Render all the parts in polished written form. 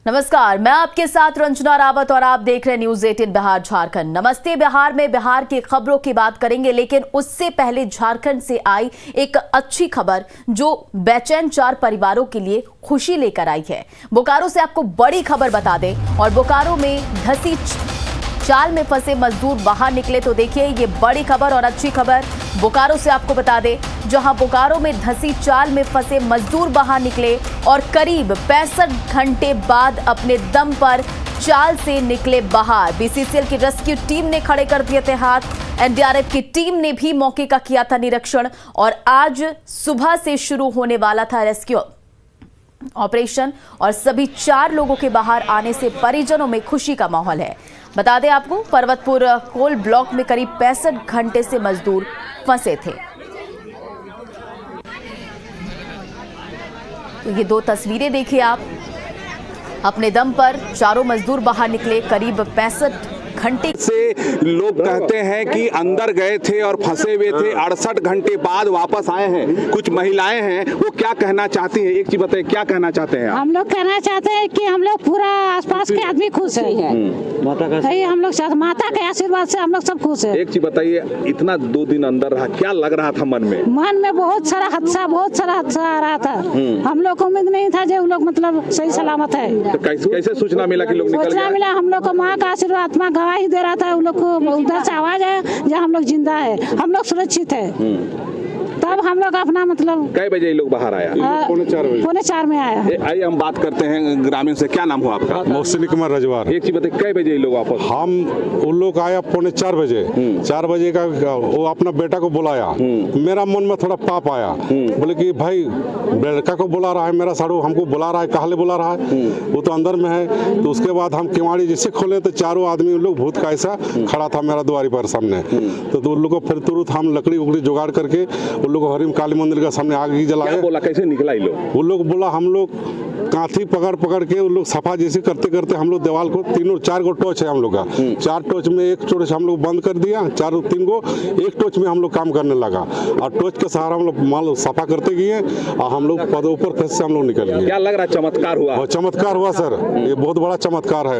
नमस्कार, मैं आपके साथ रंजना रावत और आप देख रहे हैं न्यूज 18 बिहार झारखंड। नमस्ते बिहार में बिहार की खबरों की बात करेंगे, लेकिन उससे पहले झारखंड से आई एक अच्छी खबर जो बेचैन 4 परिवारों के लिए खुशी लेकर आई है। बोकारो से आपको बड़ी खबर बता दें और बोकारो में धसी चाल में फंसे मजदूर बाहर निकले। तो देखिए ये बड़ी खबर और अच्छी खबर बोकारो से आपको बता दें, जहां बोकारो में धसी चाल में फंसे मजदूर बाहर निकले और करीब 65 घंटे बाद अपने दम पर चाल से निकले बाहर। बीसीसीएल की रेस्क्यू टीम ने खड़े कर दिए थे हाथ। एनडीआरएफ की टीम ने भी मौके का किया था निरीक्षण और आज सुबह से शुरू होने वाला था रेस्क्यू ऑपरेशन और सभी 4 लोगों के बाहर आने से परिजनों में खुशी का माहौल है। बता दें आपको, पर्वतपुर कोल ब्लॉक में करीब 65 घंटे से मजदूर फंसे थे। तो ये 2 तस्वीरें देखिए आप। अपने दम पर चारों मजदूर बाहर निकले। करीब 65 घंटे से लोग कहते हैं कि अंदर गए थे और फंसे हुए थे, 68 घंटे बाद वापस आए हैं। कुछ महिलाएं हैं, वो क्या कहना चाहती हैं? एक चीज बताइए, क्या कहना चाहते हैं आप? हम लोग कहना चाहते हैं कि हम लोग पूरा आसपास के आदमी खुश है। माता का हम लोग माता के आशीर्वाद से हम लोग सब खुश है। एक चीज बताइए, इतना 2 दिन अंदर रहा, क्या लग रहा था मन में? मन में बहुत सारा हादसा आ रहा था। हम लोग को उम्मीद नहीं था जो लोग मतलब सही सलामत है। तो कैसे सूचना मिला कि लोग निकल सूचना गए? मिला, हम लोग को माँ का आशीर्वाद, माँ गवाही दे रहा था। उन लोग को उधर से आवाज है जहाँ हम लोग जिंदा है, हम लोग सुरक्षित है। तब हम लोग अपना मतलब कै बजे ये लोग बाहर आया? पौने 4 में आया। आइए हम बात करते हैं ग्रामीण से। क्या नाम हुआ आपका? मोहसिन कुमार रजवार। एक चीज बताइए, कै बजे ये लोग वापस? हम उन लोग आया पौने 4 बजे। 4 बजे का वो अपना बेटा को बुलाया। मेरा मन में थोड़ा पाप आया, बोले कि भाई लड़का को बुला रहा है, मेरा साड़ू हमको बुला रहा है, कहाँ बुला रहा है? वो तो अंदर में है। तो उसके बाद हम किवाड़ी जैसे खोले तो चारों आदमी उन लोग भूत का ऐसा खड़ा था मेरा द्वारी पर सामने। तो उन लोग को फिर तुरंत हम लकड़ी उकड़ी जुगाड़ करके उन लोग को हरिम काली मंदिर का सामने आग जलाए। बोला कैसे निकला ये लोग? वो लोग बोला, हम लोग कांथी पकड़ के उन लोग सफा जैसे करते हम लोग दीवार को 4 गो टॉर्च है हम लोग का। 4 टॉर्च में एक टॉर्च हम लोग बंद कर दिया, 3 गो एक टॉर्च में हम लोग काम करने लगा और टॉर्च के सहारा हम लोग माल सफा करते गए और हम लोग पद ऊपर फेस से हम लोग निकल गए। क्या लग रहा है, चमत्कार हुआ? चमत्कार हुआ सर, ये बहुत बड़ा चमत्कार है।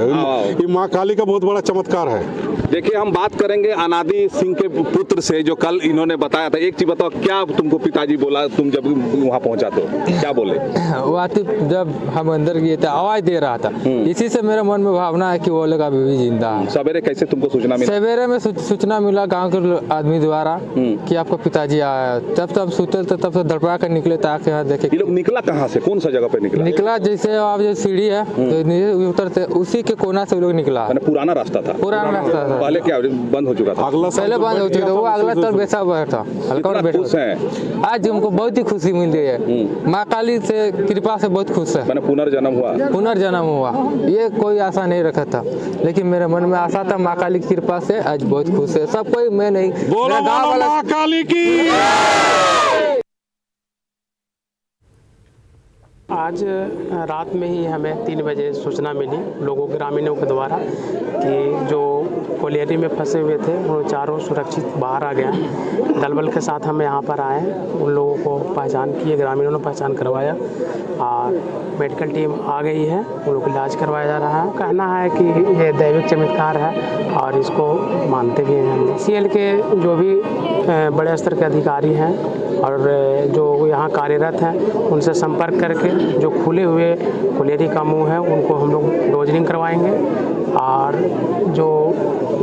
ये माँ काली का बहुत बड़ा चमत्कार है। देखिए हम बात करेंगे अनादि सिंह के पुत्र से, जो कल इन्होंने बताया था। एक चीज बताओ, क्या तुमको पिताजी बोला तुम जब वहाँ पहुँचा तो क्या बोले? वो आतिफ जब हम अंदर गए थे आवाज दे रहा था, इसी से मेरे मन में भावना है कि वो लोग अभी भी जिंदा है। सवेरे कैसे तुमको सूचना मिला? सवेरे में सूचना मिला गांव के आदमी द्वारा कि आपका पिताजी आया। तब सुतल थे, तब से धड़पड़ा कर निकले ताकि यहाँ देखे। ये लोग निकला कहाँ से, कौन सा जगह पे निकला? जैसे आप जो सीढ़ी है तो उतरते उसी के कोना से लोग निकला। पुराना रास्ता था? पुराना रास्ता था। पहले क्या बंद हो चुका था? पहले बंद हो चुका था, वो अगला तरफ बैठा हुआ था। हल्का बैठा। आज हमको बहुत ही खुशी मिल रही है, माँ काली से कृपा से बहुत खुश है। मैंने पुनर्जन्म हुआ। ये कोई आशा नहीं रखा था, लेकिन मेरे मन में आशा था। माँ काली की कृपा से आज बहुत खुश है सब कोई। मैं नहीं, गाँव वाला माँ काली की। आज रात में ही हमें 3 बजे सूचना मिली लोगों ग्रामीणों के द्वारा कि जो कोलियरी में फंसे हुए थे वो चारों सुरक्षित बाहर आ गए। दलबल के साथ हम यहाँ पर आए, उन लोगों को पहचान किए, ग्रामीणों ने पहचान करवाया और मेडिकल टीम आ गई है, उन लोगों को इलाज करवाया जा रहा है। कहना है कि ये दैविक चमत्कार है और इसको मानते भी हैं। सीएल के जो भी बड़े स्तर के अधिकारी हैं और जो यहाँ कार्यरत हैं उनसे संपर्क करके जो खुले हुए कोलियरी का मुंह है उनको हम लोग डोजरिंग करवाएंगे और जो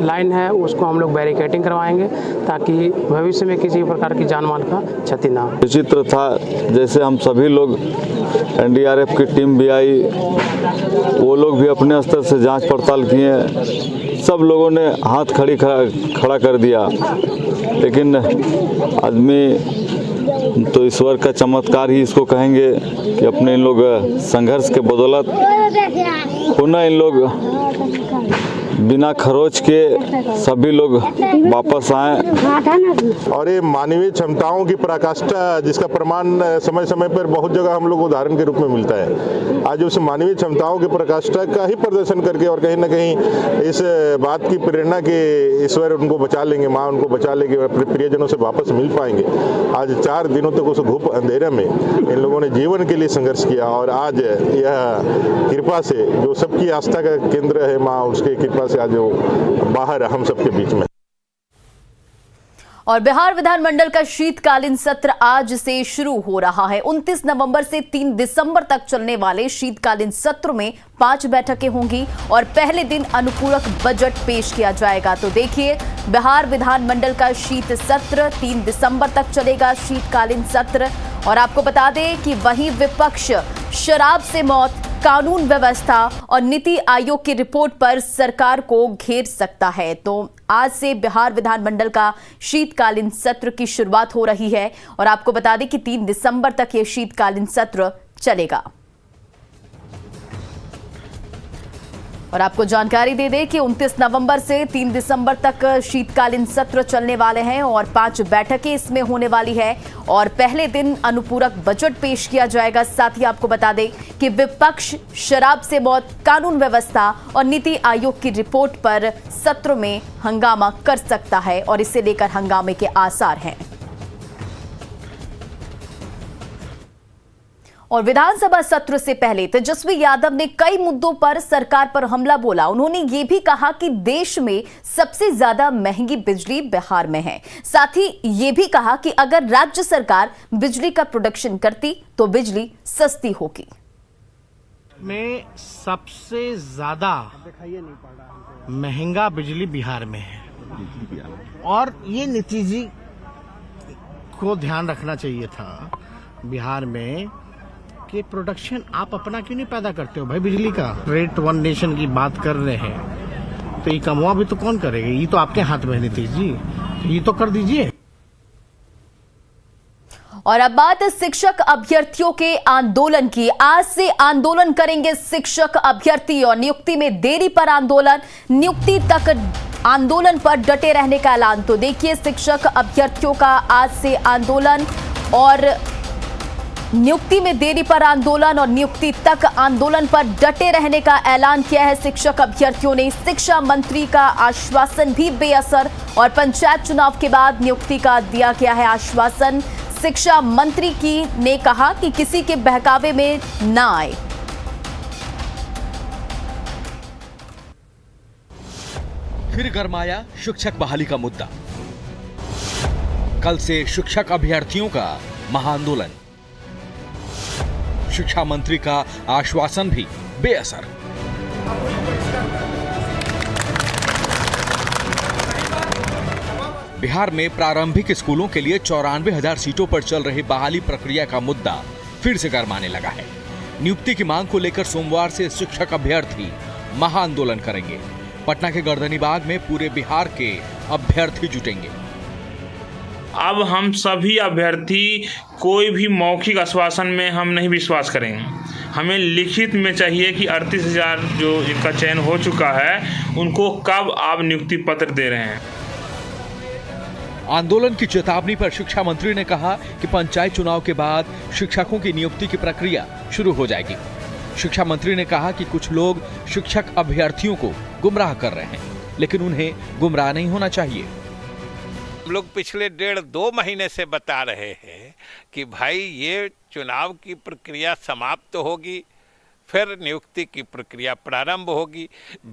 लाइन है उसको हम लोग बैरिकेडिंग करवाएंगे ताकि भविष्य में किसी प्रकार की जान माल का क्षति ना हो। विचित्र था, जैसे हम सभी लोग एनडीआरएफ की टीम भी आई, वो लोग भी अपने स्तर से जांच पड़ताल किए, सब लोगों ने हाथ खड़ा कर दिया, लेकिन आदमी तो ईश्वर का चमत्कार ही इसको कहेंगे कि अपने इन लोग संघर्ष के बदौलत पुनः इन लोग बिना खरोच के सभी लोग वापस आए। और ये मानवीय क्षमताओं की पराकाष्ठा जिसका प्रमाण समय समय पर बहुत जगह हम लोग उदाहरण के रूप में मिलता है। आज उस मानवीय क्षमताओं की पराकाष्ठा का ही प्रदर्शन करके और कहीं ना कहीं इस बात की प्रेरणा कि ईश्वर उनको बचा लेंगे, माँ उनको बचा लेंगे, अपने प्रियजनों से वापस मिल पाएंगे। आज 4 दिनों तक उस घुप अंधेरे में इन लोगों ने जीवन के लिए संघर्ष किया और आज यह कृपा से जो सबकी आस्था का केंद्र है माँ, उसके कृपा से आज वो बाहर हम सबके बीच में। और बिहार विधानमंडल का शीतकालीन सत्र आज से शुरू हो रहा है। 29 नवंबर से 3 दिसंबर तक चलने वाले शीतकालीन सत्र में 5 बैठकें होंगी और पहले दिन अनुपूरक बजट पेश किया जाएगा। तो देखिए, बिहार विधानमंडल का शीत सत्र 3 दिसंबर तक चलेगा, शीतकालीन सत्र। और आपको बता दें कि वहीं विपक्ष शराब से मौत, कानून व्यवस्था और नीति आयोग की रिपोर्ट पर सरकार को घेर सकता है। तो आज से बिहार विधानमंडल का शीतकालीन सत्र की शुरुआत हो रही है और आपको बता दें कि 3 दिसंबर तक यह शीतकालीन सत्र चलेगा। और आपको जानकारी दे दें कि 29 नवंबर से 3 दिसंबर तक शीतकालीन सत्र चलने वाले हैं और 5 बैठकें इसमें होने वाली है और पहले दिन अनुपूरक बजट पेश किया जाएगा। साथ ही आपको बता दें कि विपक्ष शराब से मौत, कानून व्यवस्था और नीति आयोग की रिपोर्ट पर सत्र में हंगामा कर सकता है और इसे लेकर हंगामे के आसार हैं। और विधानसभा सत्र से पहले तेजस्वी यादव ने कई मुद्दों पर सरकार पर हमला बोला। उन्होंने ये भी कहा कि देश में सबसे ज्यादा महंगी बिजली बिहार में है। साथ ही ये भी कहा कि अगर राज्य सरकार बिजली का प्रोडक्शन करती तो बिजली सस्ती होगी। में सबसे ज्यादा महंगा बिजली बिहार में है और ये नीतीश जी को ध्यान रखना चाहिए था बिहार में कि प्रोडक्शन आप अपना क्यों नहीं पैदा करते हो भाई बिजली का। रेट 1 नेशन की बात कर रहे हैं तो ये कमवा भी तो कौन करेगा, ये तो आपके हाथ में है नीतीश जी, तो ये तो कर दीजिए। और अब बात शिक्षक अभ्यर्थियों के आंदोलन की। आज से आंदोलन करेंगे शिक्षक अभ्यर्थी और नियुक्ति में देरी पर आंदोलन, नियुक्ति तक आंदोलन पर डटे रहने का ऐलान। तो देखिए, शिक्षक अभ्यर्थियों का आज से आंदोलन और नियुक्ति में देरी पर आंदोलन और नियुक्ति तक आंदोलन पर डटे रहने का ऐलान किया है शिक्षक अभ्यर्थियों ने। शिक्षा मंत्री का आश्वासन भी बेअसर और पंचायत चुनाव के बाद नियुक्ति का दिया गया है आश्वासन। शिक्षा मंत्री ने कहा कि किसी के बहकावे में न आए। फिर गरमाया शिक्षक बहाली का मुद्दा। कल से शिक्षक अभ्यर्थियों का महाआंदोलन। शिक्षा मंत्री का आश्वासन भी बेअसर। बिहार में प्रारंभिक स्कूलों के लिए 94,000 सीटों पर चल रही बहाली प्रक्रिया का मुद्दा फिर से गरमाने लगा है। नियुक्ति की मांग को लेकर सोमवार से शिक्षक अभ्यर्थी महाआंदोलन करेंगे। पटना के गर्दनीबाग में पूरे बिहार के अभ्यर्थी जुटेंगे। अब हम सभी अभ्यर्थी कोई भी मौखिक आश्वासन में हम नहीं विश्वास करेंगे। हमें लिखित में चाहिए कि 38,000 जो इनका चयन हो चुका है उनको कब आप नियुक्ति पत्र दे रहे हैं। आंदोलन की चेतावनी पर शिक्षा मंत्री ने कहा कि पंचायत चुनाव के बाद शिक्षकों की नियुक्ति की प्रक्रिया शुरू हो जाएगी। शिक्षा मंत्री ने कहा कि कुछ लोग शिक्षक अभ्यर्थियों को गुमराह कर रहे हैं, लेकिन उन्हें गुमराह नहीं होना चाहिए। हम लोग पिछले 1.5-2 महीने से बता रहे हैं कि भाई ये चुनाव की प्रक्रिया समाप्त होगी, फिर नियुक्ति की प्रक्रिया प्रारंभ होगी।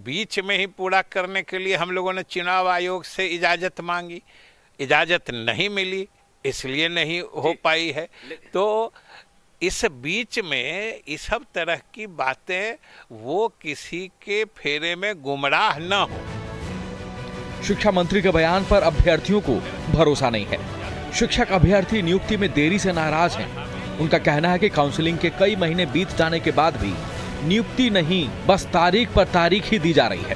बीच में ही पूरा करने के लिए हम लोगों ने चुनाव आयोग से इजाज़त मांगी, इजाज़त नहीं मिली, इसलिए नहीं हो पाई है। तो इस बीच में इस सब तरह की बातें वो किसी के फेरे में गुमराह न हो। शिक्षा मंत्री के बयान पर अभ्यर्थियों को भरोसा नहीं है। शिक्षक अभ्यर्थी नियुक्ति में देरी से नाराज हैं। उनका कहना है कि काउंसलिंग के कई महीने बीत जाने के बाद भी नियुक्ति नहीं, बस तारीख पर तारीख ही दी जा रही है।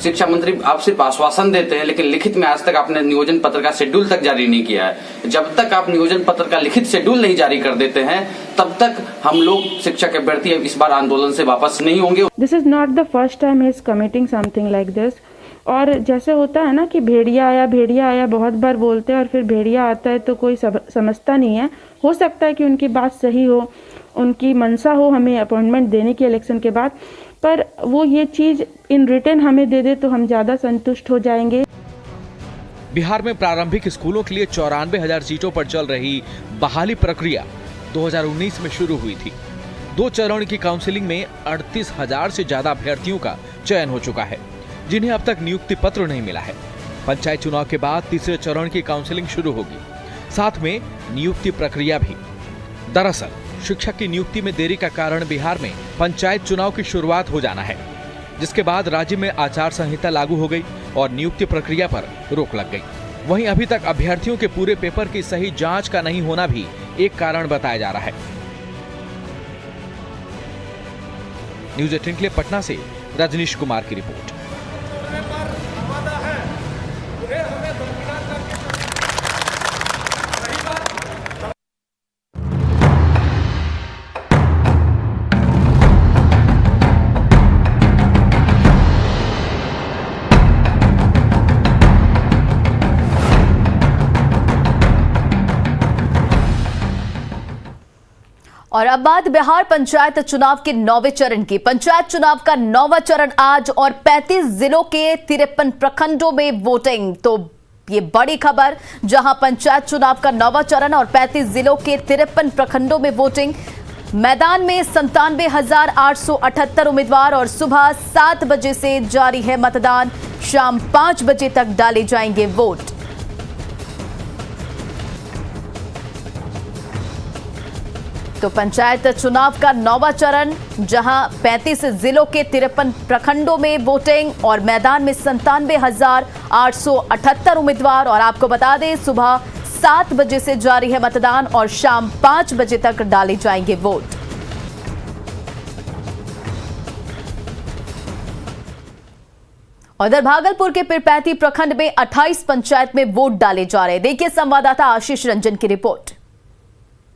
शिक्षा मंत्री आप सिर्फ आश्वासन देते हैं, लेकिन लिखित में आज तक आपने नियोजन पत्र का शेड्यूल तक जारी नहीं किया है। जब तक आप नियोजन पत्र का लिखित शेड्यूल नहीं जारी कर देते हैं, तब तक हम लोग शिक्षक अभ्यर्थी इस बार आंदोलन से वापस नहीं होंगे। This is not the first time he is committing something like this. और जैसे होता है ना कि भेड़िया आया बहुत बार बोलते हैं और फिर भेड़िया आता है तो कोई समझता नहीं है। हो सकता है कि उनकी बात सही हो, उनकी मंशा हो हमें अपॉइंटमेंट देने की इलेक्शन के बाद, पर वो ये चीज़ इन रिटर्न हमें दे दे तो हम ज़्यादा संतुष्ट हो जाएंगे। बिहार में प्रारंभिक स्कूलों के लिए 94,000 सीटों पर चल रही बहाली प्रक्रिया 2019 में शुरू हुई थी। 2 चरण की काउंसलिंग में 38,000 से ज्यादा अभ्यर्थियों का चयन हो चुका है, जिन्हें अब तक नियुक्ति पत्र नहीं मिला है। पंचायत चुनाव के बाद तीसरे चरण की काउंसलिंग शुरू होगी, साथ में नियुक्ति प्रक्रिया भी। दरअसल शिक्षक की नियुक्ति में देरी का कारण बिहार में पंचायत चुनाव की शुरुआत हो जाना है, जिसके बाद राज्य में आचार संहिता लागू हो गई और नियुक्ति प्रक्रिया पर रोक लग गई। वहीं अभी तक अभ्यर्थियों के पूरे पेपर की सही जांच का नहीं होना भी एक कारण बताया जा रहा है। न्यूज़ 18 के लिए पटना से रजनीश कुमार की रिपोर्ट। और अब बात बिहार पंचायत चुनाव के 9वें चरण की। पंचायत चुनाव का 9वां चरण आज और 35 जिलों के 53 प्रखंडों में वोटिंग। तो ये बड़ी खबर, जहां पंचायत चुनाव का 9वां चरण और 35 जिलों के 53 प्रखंडों में वोटिंग। मैदान में 97,878 उम्मीदवार और सुबह 7 बजे से जारी है मतदान। शाम 5 बजे तक डाले जाएंगे वोट। तो पंचायत चुनाव का 9वां चरण, जहां 35 जिलों के 53 प्रखंडों में वोटिंग और मैदान में 97,878 उम्मीदवार। और आपको बता दें, सुबह 7 बजे से जारी है मतदान और शाम 5 बजे तक डाले जाएंगे वोट। उधर भागलपुर के पीरपैंती प्रखंड में 28 पंचायत में वोट डाले जा रहे हैं। देखिए संवाददाता आशीष रंजन की रिपोर्ट।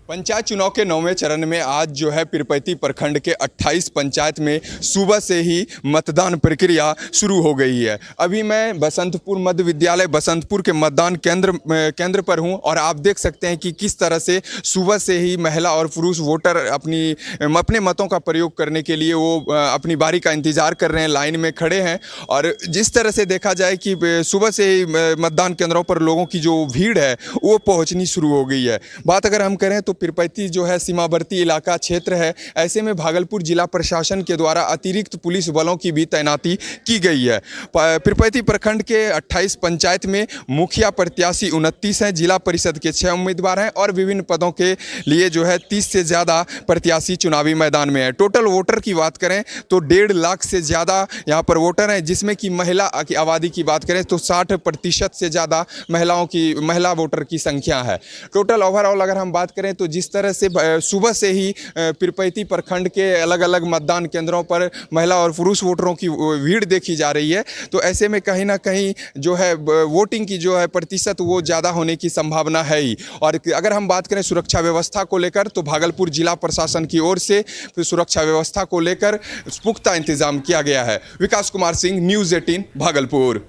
पंचायत चुनाव के 9वें चरण में आज जो है पीरपैंती प्रखंड के 28 पंचायत में सुबह से ही मतदान प्रक्रिया शुरू हो गई है। अभी मैं बसंतपुर मध्य विद्यालय बसंतपुर के मतदान केंद्र पर हूं और आप देख सकते हैं कि किस तरह से सुबह से ही महिला और पुरुष वोटर अपने मतों का प्रयोग करने के लिए वो अपनी बारी का इंतजार कर रहे हैं, लाइन में खड़े हैं। और जिस तरह से देखा जाए कि सुबह से ही मतदान केंद्रों पर लोगों की जो भीड़ है वो पहुँचनी शुरू हो गई है। बात अगर हम करें तो पीरपैंती जो है सीमावर्ती इलाका क्षेत्र है। ऐसे में भागलपुर जिला प्रशासन के द्वारा अतिरिक्त पुलिस बलों की भी तैनाती की गई है। पीरपैंती प्रखंड के 28 पंचायत में मुखिया प्रत्याशी 29 हैं, जिला परिषद के 6 उम्मीदवार हैं और विभिन्न पदों के लिए जो है 30 से ज़्यादा प्रत्याशी चुनावी मैदान में है। टोटल वोटर की बात करें तो 1.5 लाख से ज़्यादा यहाँ पर वोटर हैं, जिसमें कि महिला की आबादी की बात करें तो 60% से ज़्यादा महिला वोटर की संख्या है। टोटल ओवरऑल अगर हम बात करें तो जिस तरह से सुबह से ही पीरपैंती प्रखंड के अलग अलग मतदान केंद्रों पर महिला और पुरुष वोटरों की भीड़ देखी जा रही है, तो ऐसे में कहीं ना कहीं जो है वोटिंग की जो है प्रतिशत वो ज़्यादा होने की संभावना है ही। और अगर हम बात करें सुरक्षा व्यवस्था को लेकर तो भागलपुर जिला प्रशासन की ओर से सुरक्षा व्यवस्था को लेकर पुख्ता इंतजाम किया गया है। विकास कुमार सिंह, न्यूज़ 18 भागलपुर।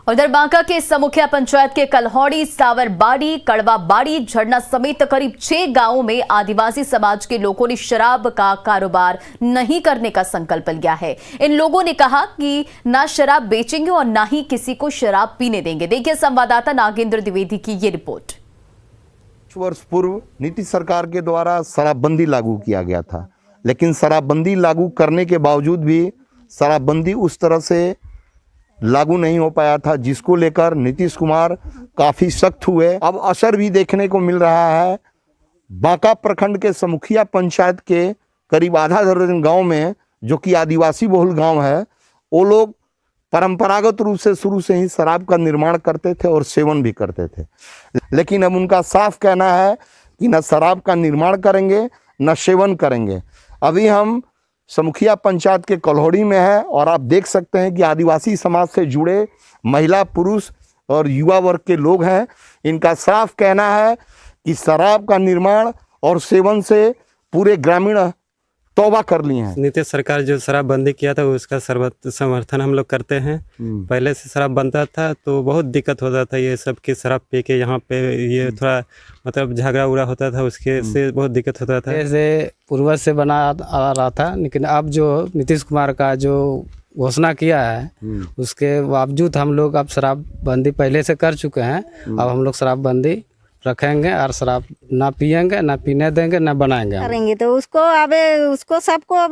उधर बांका के समुखिया पंचायत के कलहौड़ी, सावरबाड़ी, कड़वाबाड़ी, झरना समेत करीब 6 गांवों में आदिवासी समाज के लोगों ने शराब का कारोबार नहीं करने का संकल्प लिया है। इन लोगों ने कहा कि ना शराब बेचेंगे और ना ही किसी को शराब पीने देंगे। देखिए संवाददाता नागेंद्र द्विवेदी की ये रिपोर्ट। कुछ वर्ष पूर्व नीतीश सरकार के द्वारा शराबबंदी लागू किया गया था, लेकिन शराबबंदी लागू करने के बावजूद भी शराबबंदी उस तरह से लागू नहीं हो पाया था, जिसको लेकर नीतीश कुमार काफ़ी सख्त हुए। अब असर भी देखने को मिल रहा है। बांका प्रखंड के समुखिया पंचायत के करीब आधा दर्जन गांव में, जो कि आदिवासी बहुल गांव है, वो लोग परंपरागत रूप से शुरू से ही शराब का निर्माण करते थे और सेवन भी करते थे। लेकिन अब उनका साफ कहना है कि न शराब का निर्माण करेंगे न सेवन करेंगे। अभी हम समुखिया पंचायत के कलहौड़ी में है और आप देख सकते हैं कि आदिवासी समाज से जुड़े महिला, पुरुष और युवा वर्ग के लोग हैं। इनका साफ कहना है कि शराब का निर्माण और सेवन से पूरे ग्रामीण तौबा कर लिए हैं। नीतीश सरकार जो शराब बंदी किया था उसका समर्थन हम लोग करते हैं। पहले से शराब बनता था तो बहुत दिक्कत होता था, ये सब की शराब पी के यहाँ पे ये थोड़ा मतलब झगड़ा उगड़ा होता था, उसके से बहुत दिक्कत होता था। जैसे पूर्वज से बना आ रहा था, लेकिन अब जो नीतीश कुमार का जो घोषणा किया है उसके बावजूद हम लोग अब शराब बंदी पहले से कर चुके हैं। अब हम लोग शराब बंदी रखेंगे और शराब ना पिएंगे, ना पीने देंगे, ना बनाएंगे करेंगे। तो उसको सबको अब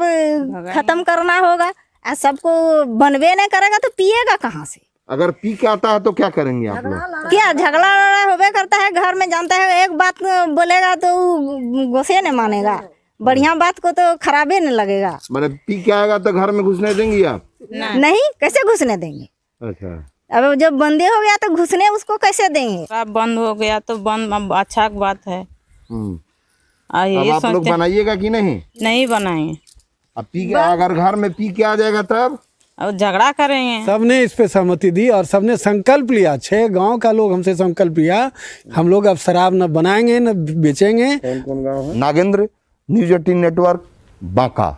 खत्म करना होगा। सबको बनवे नहीं करेगा तो पिएगा कहाँ से? अगर पी के आता है तो क्या करेंगे आप लोग? क्या झगड़ा होबे करता है घर में, जानता है एक बात बोलेगा तो गुस्से नहीं मानेगा, बढ़िया बात को तो खराबे नहीं लगेगा। मतलब पी के आएगा तो घर में घुसने देंगे आप? नहीं, कैसे घुसने देंगे? अच्छा, अब जब बंदी हो गया तो घुसने उसको कैसे देंगे? अब बंद हो गया तो बंद, अब अच्छा बात है। अब आप लोग बनाइएगा कि नहीं? नहीं बनाएंगे। अब पी के अगर घर में पी के आ जाएगा तब अब झगड़ा करेंगे। सबने इस पे सहमति दी और सबने संकल्प लिया, 6 गांव का लोग हमसे संकल्प लिया, हम लोग अब शराब न बनाएंगे न बेचेंगे। कौन कौन गाँव है? Nagendra, news 18 network, Banka.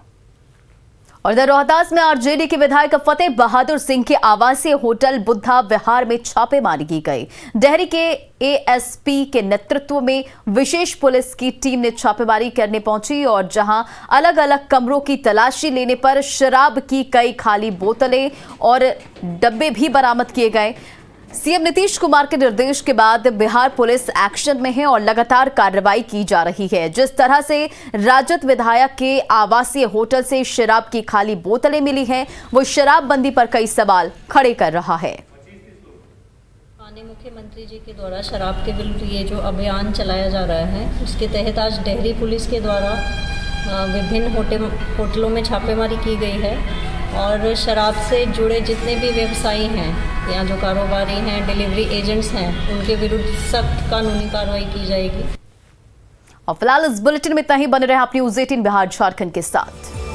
और इधर रोहतास में आरजेडी के विधायक फतेह बहादुर सिंह के आवासीय होटल बुद्धा विहार में छापेमारी की गई। डेहरी के एएसपी के नेतृत्व में विशेष पुलिस की टीम ने छापेमारी करने पहुंची और जहां अलग अलग कमरों की तलाशी लेने पर शराब की कई खाली बोतलें और डब्बे भी बरामद किए गए। सीएम नीतीश कुमार के निर्देश के बाद बिहार पुलिस एक्शन में है और लगातार कार्रवाई की जा रही है। जिस तरह से राजद विधायक के आवासीय होटल से शराब की खाली बोतलें मिली हैं, वो शराबबंदी पर कई सवाल खड़े कर रहा है। माननीय मुख्यमंत्री जी के द्वारा शराब के विरुद्ध ये जो अभियान चलाया जा रहा है, उसके तहत आज डेहरी पुलिस के द्वारा विभिन्न होटलों में छापेमारी की गई है और शराब से जुड़े जितने भी व्यवसायी हैं या जो कारोबारी हैं, डिलीवरी एजेंट्स हैं, उनके विरुद्ध सख्त कानूनी कार्रवाई की जाएगी। और फिलहाल इस बुलेटिन में इतना ही। बने रहे आप न्यूज़ 18 बिहार झारखंड के साथ।